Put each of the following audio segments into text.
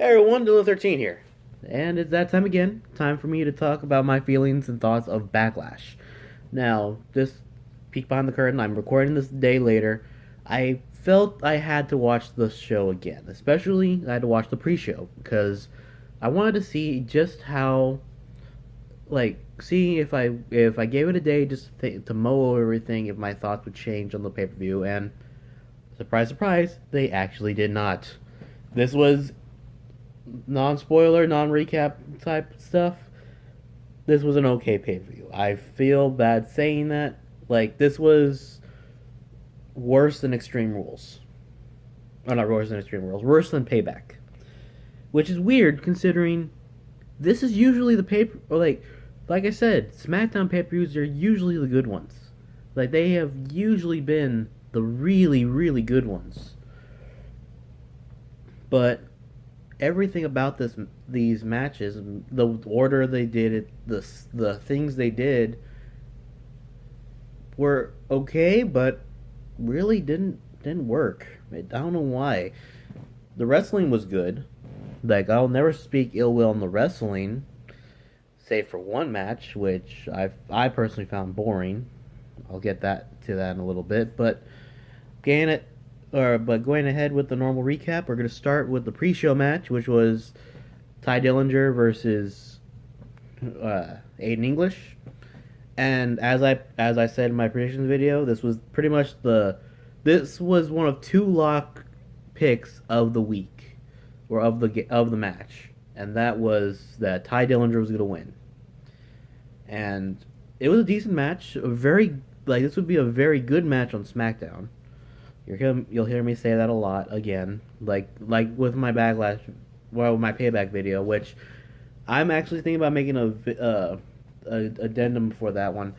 Hey everyone, Dylan13 here. And it's that time again. Time for me to talk about my feelings and thoughts of Backlash. Now, just peek behind the curtain, I'm recording this a day later. I felt I had to watch the show again. Especially, I had to watch the pre-show. Because I wanted to see just how, see if I gave it a day just to mull over everything, if my thoughts would change on the pay-per-view. And, surprise, surprise, they actually did not. This was non-spoiler, non-recap type stuff. This was an okay pay-per-view. I feel bad saying that. This was worse than Extreme Rules. Oh, not worse than Extreme Rules. Worse than Payback. Which is weird, considering this is usually the paper... like I said, SmackDown pay-per-views are usually the good ones. They have usually been the really, really good ones. But everything about these matches, the order they did it, the things they did were okay, but really didn't work. I don't know why. The wrestling was good. I'll never speak ill will on the wrestling, save for one match, which I personally found boring. I'll get to that in a little bit, but going ahead with the normal recap, we're going to start with the pre-show match, which was Ty Dillinger versus Aiden English. And as I said in my predictions video, this was pretty much this was one of two lock picks of the week, or of the match, and that was that Ty Dillinger was going to win. And it was a decent match, this would be a very good match on SmackDown. You'll hear me say that a lot again, like with my Backlash, well, my Payback video, which I'm actually thinking about making a addendum for that one.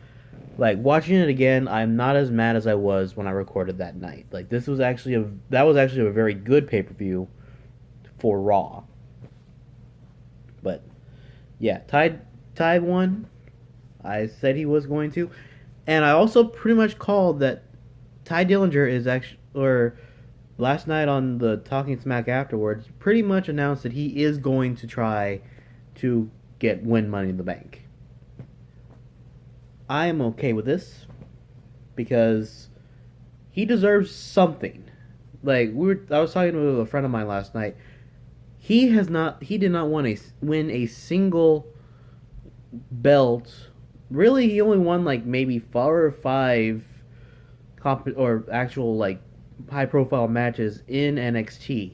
Watching it again, I'm not as mad as I was when I recorded that night. That was actually a very good pay-per-view for Raw. But yeah, Ty won. I said he was going to, and I also pretty much called that Ty Dillinger is actually, or last night on the Talking Smack afterwards, pretty much announced that he is going to try to win Money in the Bank. I am okay with this because he deserves something. I was talking to a friend of mine last night. He did not win a single belt. Really, he only won maybe 4 or 5 or actual high profile matches in NXT.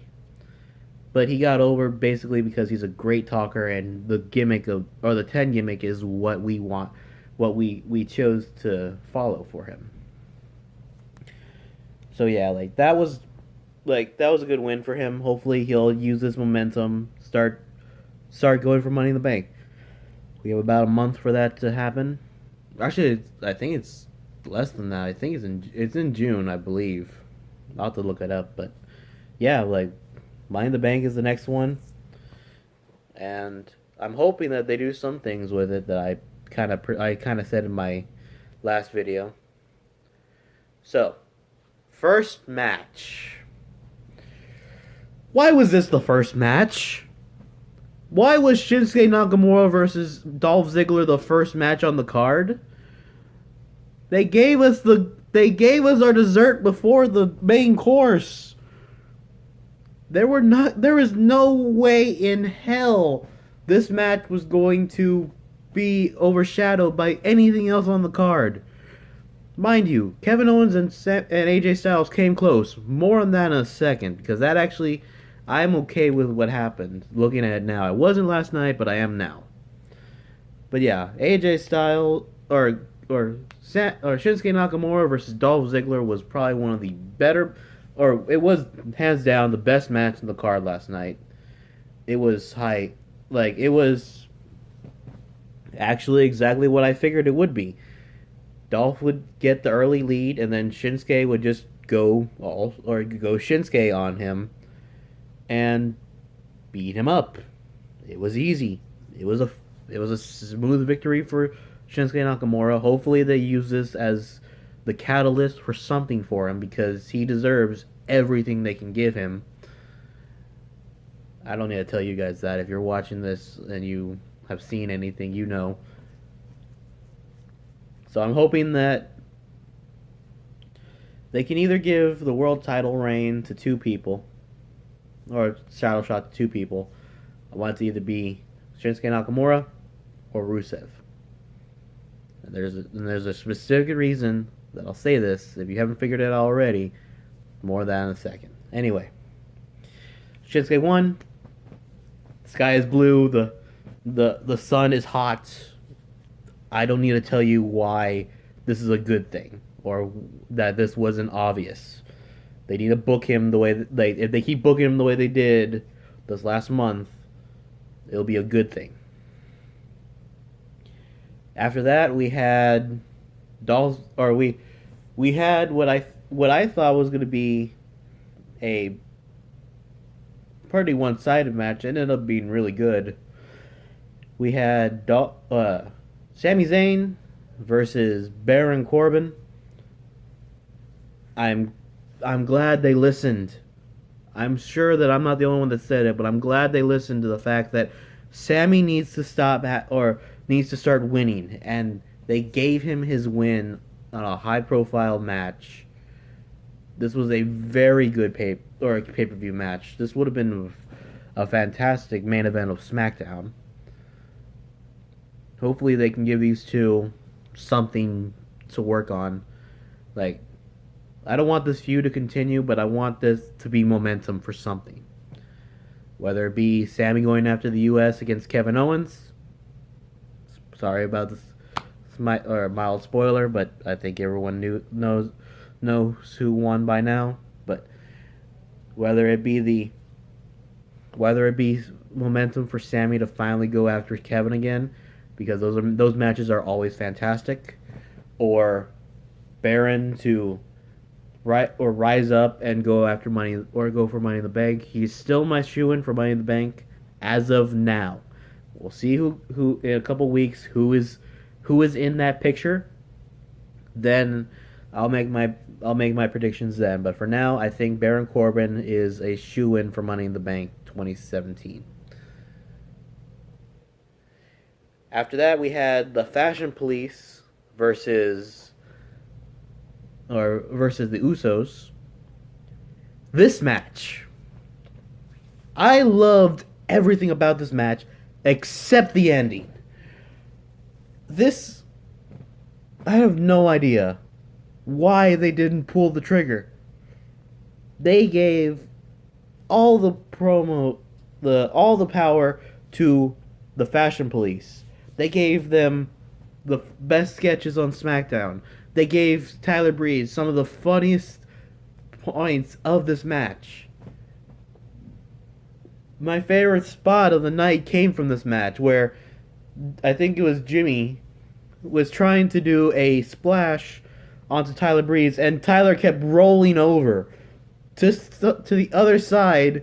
But he got over basically because he's a great talker, and the 10 gimmick is what we want, what we chose to follow for him. So yeah, that was a good win for him. Hopefully he'll use this momentum, start going for Money in the Bank. We have about a month for that to happen. Actually, I think it's less than that. I think it's in June, I believe. I'll have to look it up, but yeah, Money in the Bank is the next one, and I'm hoping that they do some things with it that I kind of said in my last video. So, first match. Why was this the first match? Why was Shinsuke Nakamura versus Dolph Ziggler the first match on the card? They gave us our dessert before the main course. There is no way in hell this match was going to be overshadowed by anything else on the card. Mind you, Kevin Owens and AJ Styles came close. More on that in a second, because that actually, I'm okay with what happened. Looking at it now, I wasn't last night, but I am now. But yeah, AJ Styles or Shinsuke Nakamura versus Dolph Ziggler was probably one of the better, or it was hands down the best match in the card last night. It was it was actually exactly what I figured it would be. Dolph would get the early lead, and then Shinsuke would just go Shinsuke on him and beat him up. It was easy. It was a smooth victory for Shinsuke Nakamura. Hopefully they use this as the catalyst for something for him, because he deserves everything they can give him. I don't need to tell you guys that. If you're watching this and you have seen anything, you know. So I'm hoping that they can either give the world title reign to two people, or title shot to two people. I want it to either be Shinsuke Nakamura or Rusev. And there's a specific reason that I'll say this. If you haven't figured it out already, more than a second. Anyway, Shinsuke won. The sky is blue. The sun is hot. I don't need to tell you why this is a good thing or that this wasn't obvious. They need to book him the way if they keep booking him the way they did this last month, it'll be a good thing. After that, we had we had what I thought was going to be a pretty one-sided match. It ended up being really good. We had Sami Zayn versus Baron Corbin. I'm glad they listened. I'm sure that I'm not the only one that said it, but I'm glad they listened to the fact that Sami needs to needs to start winning, and they gave him his win on a high-profile match. This was a very good pay-per-view match. This would have been a fantastic main event of SmackDown. Hopefully they can give these two something to work on. Like, I don't want this feud to continue, but I want this to be momentum for something. Whether it be Sami going after the U.S. against Kevin Owens. Sorry about this mild spoiler, but I think everyone knows who won by now. But whether it be momentum for Sami to finally go after Kevin again, because those matches are always fantastic, or Baron to rise up and go after go for Money in the Bank. He's still my shoo-in for Money in the Bank as of now. We'll see who in a couple weeks who is in that picture. Then I'll make my predictions then. But for now, I think Baron Corbin is a shoo-in for Money in the Bank 2017. After that, we had the Fashion Police versus the Usos. This match, I loved everything about this match except the ending. I have no idea why they didn't pull the trigger. They gave all the power to the Fashion Police. They gave them the best sketches on SmackDown. They gave Tyler Breeze some of the funniest points of this match. My favorite spot of the night came from this match, where I think it was Jimmy was trying to do a splash onto Tyler Breeze, and Tyler kept rolling over just to the other side,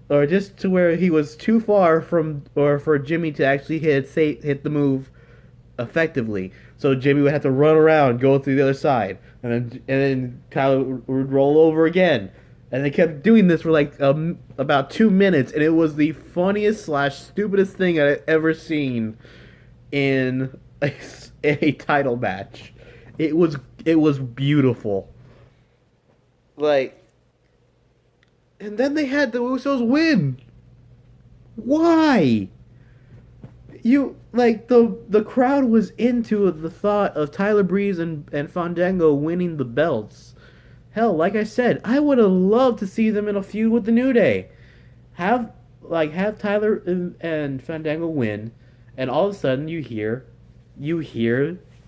or just to where he was too far for Jimmy to actually hit the move effectively. So Jimmy would have to run around, go through the other side, and then Tyler would roll over again. And they kept doing this for like about 2 minutes, and it was the funniest / stupidest thing I've ever seen in a title match. It was beautiful. Like, and then they had the Usos win. Why? The crowd was into the thought of Tyler Breeze and Fandango winning the belts. Hell, like I said, I would have loved to see them in a feud with the New Day. Have Tyler and Fandango win, and all of a sudden you hear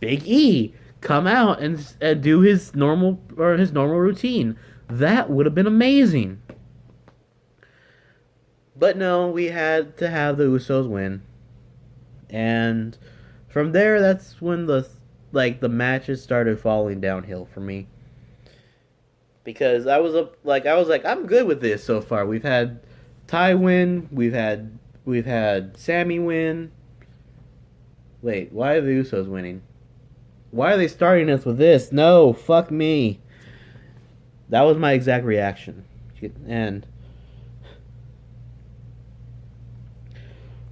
Big E come out and do his normal routine. That would have been amazing. But no, we had to have the Usos win. And from there, that's when the matches started falling downhill for me. Because I was like, I'm good with this so far. We've had Ty win, we've had Sami win. Wait, why are the Usos winning? Why are they starting us with this? No, fuck me. That was my exact reaction. And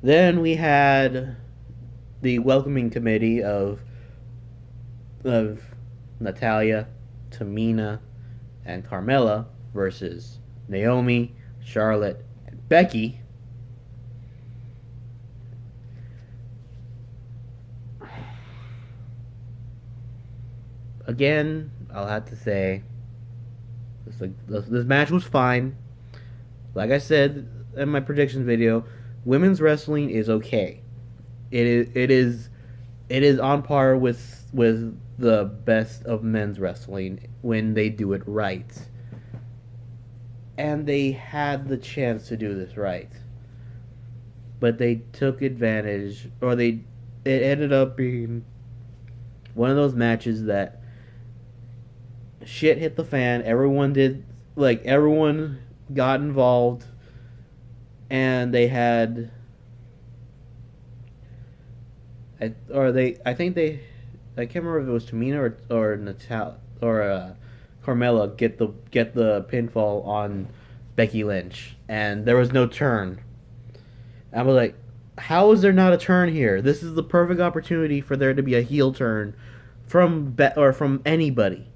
Then we had the welcoming committee of Natalia, Tamina, and Carmella versus Naomi, Charlotte, and Becky. Again, I'll have to say this match was fine. Like I said in my predictions video, women's wrestling is okay. It is on par with the best of men's wrestling when they do it right. And they had the chance to do this right. But they took advantage, or it ended up being one of those matches that shit hit the fan. Everyone got involved, and they had, I think they, I can't remember if it was Tamina or Natal or Carmella get the pinfall on Becky Lynch, and there was no turn. I was like, how is there not a turn here? This is the perfect opportunity for there to be a heel turn from anybody.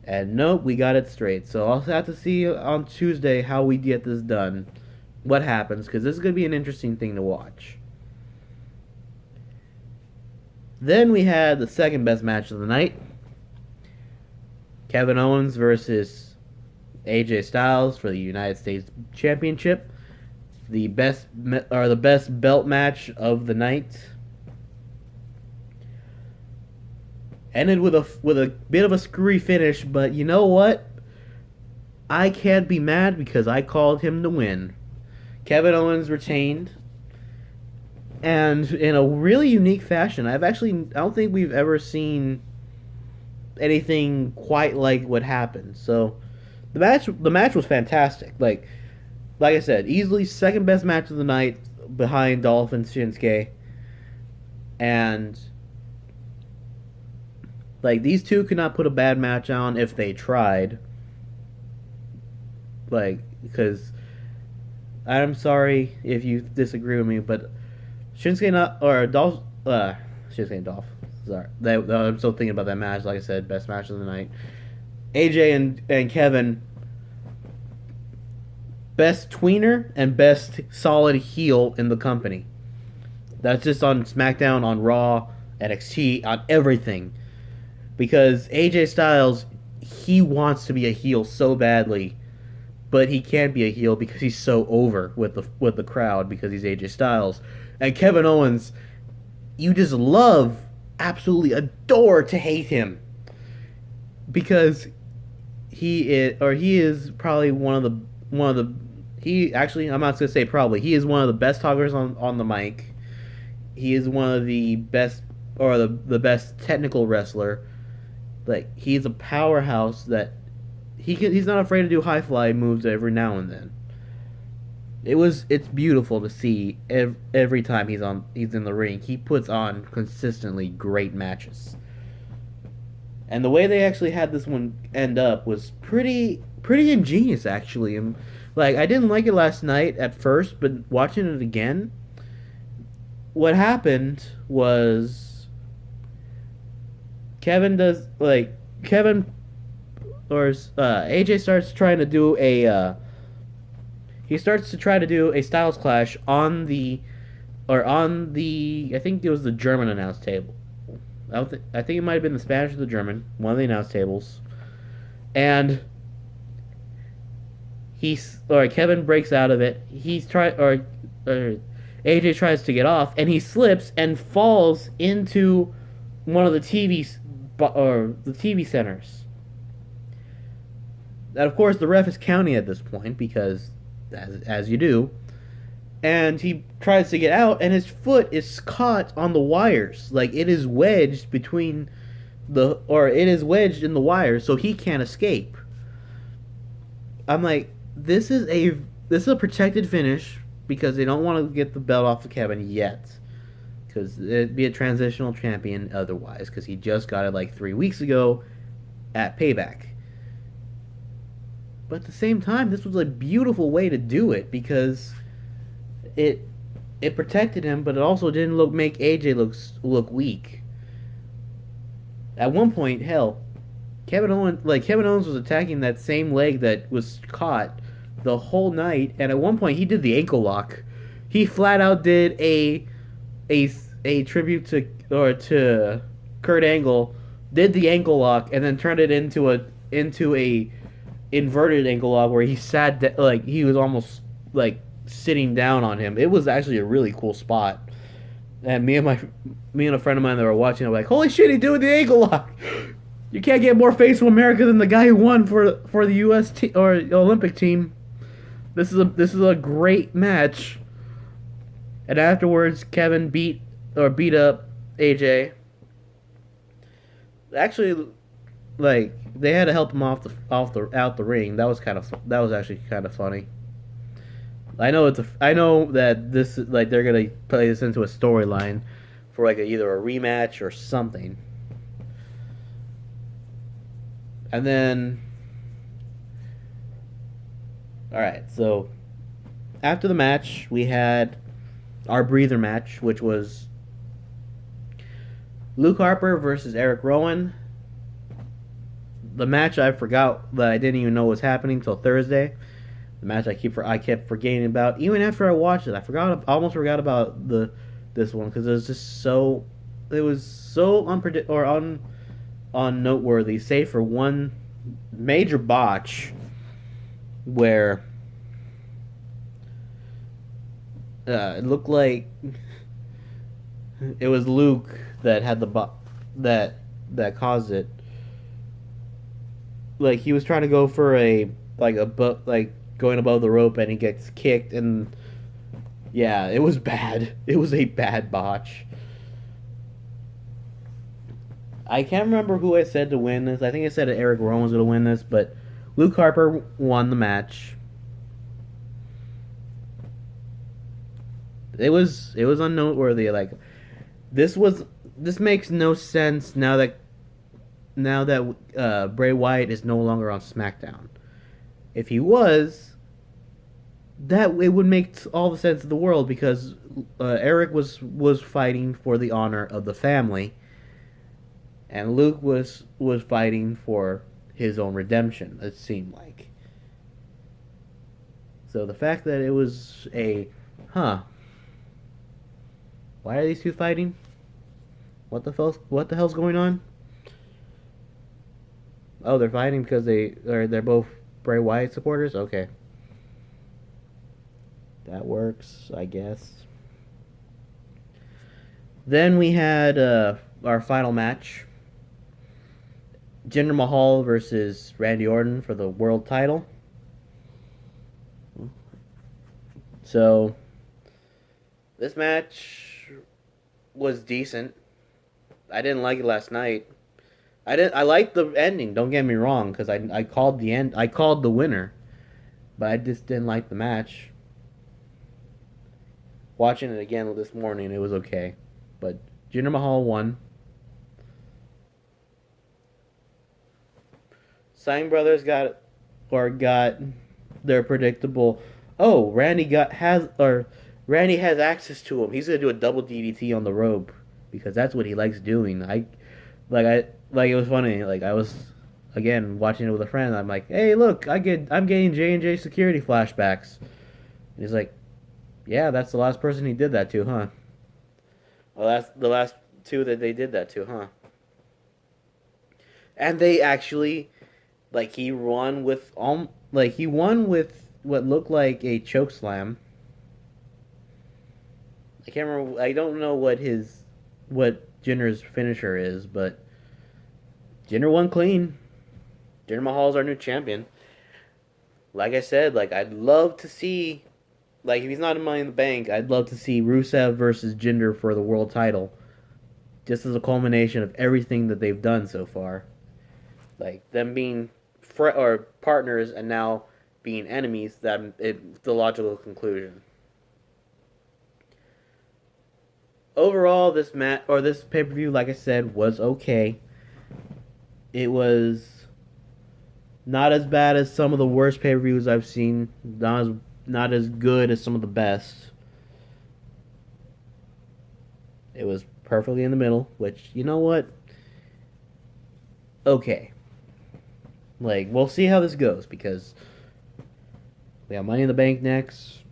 And nope, we got it straight. So I'll have to see on Tuesday how we get this done, what happens, because this is going to be an interesting thing to watch. Then we had the second best match of the night. Kevin Owens versus AJ Styles for the United States Championship. The best belt match of the night. Ended with a bit of a screwy finish, but you know what? I can't be mad because I called him to win. Kevin Owens retained, and in a really unique fashion. I don't think we've ever seen anything quite like what happened. So the match was fantastic. Like I said, easily second best match of the night behind Dolph and Shinsuke. And these two could not put a bad match on if they tried. Because I'm sorry if you disagree with me, but Shinsuke and Dolph. Sorry, I'm still thinking about that match. Like I said, best match of the night. AJ and Kevin, best tweener and best solid heel in the company. That's just on SmackDown, on Raw, NXT, on everything. Because AJ Styles, he wants to be a heel so badly, but he can't be a heel because he's so over with the crowd because he's AJ Styles. And Kevin Owens, you just love, absolutely adore to hate him because he is probably I'm not going to say probably, he is one of the best talkers on the mic. He is one of the best, or the best technical wrestler. He's a powerhouse that he's not afraid to do high fly moves every now and then. It's beautiful to see every time he's in the ring. He puts on consistently great matches. And the way they actually had this one end up was pretty ingenious, actually. And I didn't like it last night at first, but watching it again, what happened was AJ starts trying to do a Styles Clash on the I think it was the German announce table. I think it might have been the Spanish or the German, one of the announce tables. And Kevin breaks out of it. AJ tries to get off, and he slips and falls into one of the TV centers. And of course, the ref is counting at this point because, as you do, and he tries to get out, and his foot is caught on the wires. It is wedged in the wires, so he can't escape. I'm like, this is a protected finish because they don't want to get the belt off of Kevin yet, because it'd be a transitional champion otherwise, because he just got it 3 weeks ago at Payback. But at the same time, this was a beautiful way to do it because it protected him, but it also didn't make AJ look weak. At one point, hell, Kevin Owens was attacking that same leg that was caught the whole night, and at one point he did the ankle lock. He flat out did a a tribute to Kurt Angle, did the ankle lock, and then turned it into a inverted ankle lock where he sat like he was almost like sitting down on him. It was actually a really cool spot. And me and a friend of mine that were watching, I were like, "Holy shit, he's doing the ankle lock!" You can't get more face of America than the guy who won for the U.S. Or Olympic team. This is a great match. And afterwards, Kevin beat up AJ. Actually, like they had to help him out the ring. That was actually kind of funny. I know that this like they're gonna play this into a storyline for like either a rematch or something. And then, all right, so after the match, we had our breather match, which was Luke Harper versus Eric Rowan. The match I forgot that I didn't even know was happening until Thursday. The match I kept forgetting about even after I watched it. I almost forgot about this one because it was so unpredictable or unnoteworthy, save for one major botch where it looked like it was Luke that had that caused it. Like he was trying to go for going above the rope and he gets kicked and yeah, it was bad. It was a bad botch. I can't remember who I said to win this. I think I said that Eric Rowan was going to win this, but Luke Harper won the match. It was unnoteworthy. Like this makes no sense now that Bray Wyatt is no longer on SmackDown. If he was, that it would make all the sense in the world because Eric was fighting for the honor of the family. And Luke was fighting for his own redemption, it seemed like. So the fact that it was why are these two fighting? What the hell's going on? Oh, they're fighting because they're both Bray Wyatt supporters? Okay. That works, I guess. Then we had our final match. Jinder Mahal versus Randy Orton for the world title. So, this match was decent. I didn't like it last night. I liked the ending. Don't get me wrong, because I called the end. I called the winner, but I just didn't like the match. Watching it again this morning, it was okay, but Jinder Mahal won. Stein Brothers got their predictable. Oh, Randy has access to him. He's gonna do a double DDT on the rope because that's what he likes doing. It was funny. Like I was again watching it with a friend. I'm like, hey, look, I'm getting J&J security flashbacks. And he's like, yeah, that's the last person he did that to, huh? Well, that's the last two that they did that to, huh? And they actually. He won with what looked like a choke slam. I can't remember. I don't know what Jinder's finisher is, but Jinder won clean. Jinder Mahal's our new champion. Like I said, I'd love to see, if he's not in Money in the Bank, I'd love to see Rusev versus Jinder for the world title, just as a culmination of everything that they've done so far. Them being or partners and now being enemies, it's the logical conclusion. Overall, this pay-per-view, like I said, was okay. It was not as bad as some of the worst pay-per-views I've seen. Not as good as some of the best. It was perfectly in the middle, which, you know what? Okay. Like, we'll see how this goes because we have Money in the Bank next.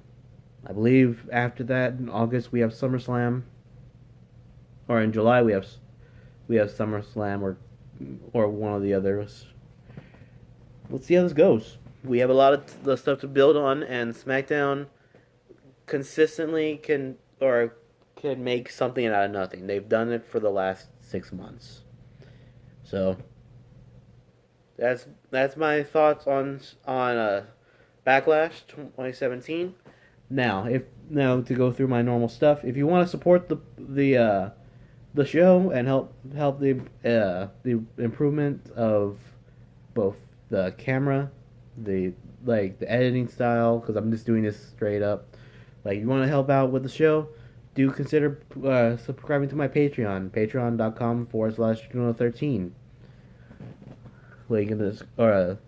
I believe after that, in August, we have SummerSlam. Or in July, we have SummerSlam or one of the others. Let's see how this goes. We have a lot of the stuff to build on, and SmackDown consistently can make something out of nothing. They've done it for the last 6 months. So that's my thoughts on Backlash 2017. Now to go through my normal stuff. If you want to support the show and help the improvement of both the camera, the the editing style, because I'm just doing this straight up. Like, you want to help out with the show, do consider subscribing to my Patreon, patreon.com/Juno13. Link in this or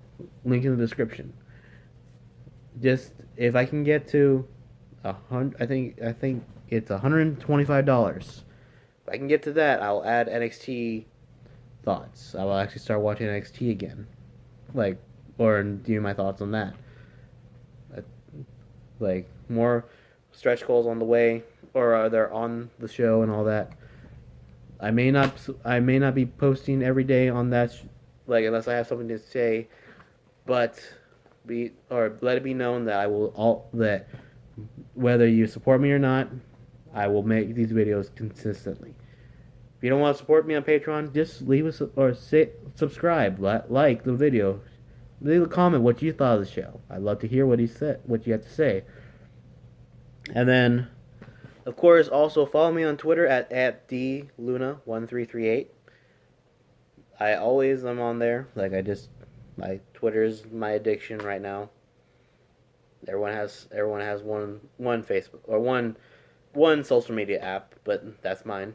link in the description. Just if I can get to I think it's $125. If I can get to that, I'll add NXT thoughts. I will actually start watching NXT again, like, or do my thoughts on that. Like, more stretch goals on the way, or they're on the show and all that. I may not be posting every day on that, unless I have something to say, but let it be known that I will all that whether you support me or not, I will make these videos consistently. If you don't want to support me on Patreon, just leave us or subscribe, like the video, leave a comment what you thought of the show. I'd love to hear what you have to say. And then, of course, also follow me on Twitter at DLuna1338. I always am on there. My Twitter is my addiction right now. Everyone has one Facebook or one social media app, but that's mine.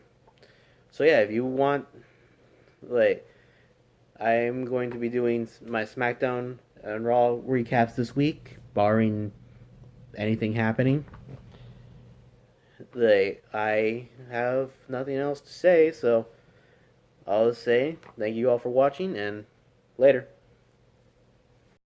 So yeah, if you want, I'm going to be doing my SmackDown and Raw recaps this week, barring anything happening. I have nothing else to say, so I'll just say thank you all for watching, and later.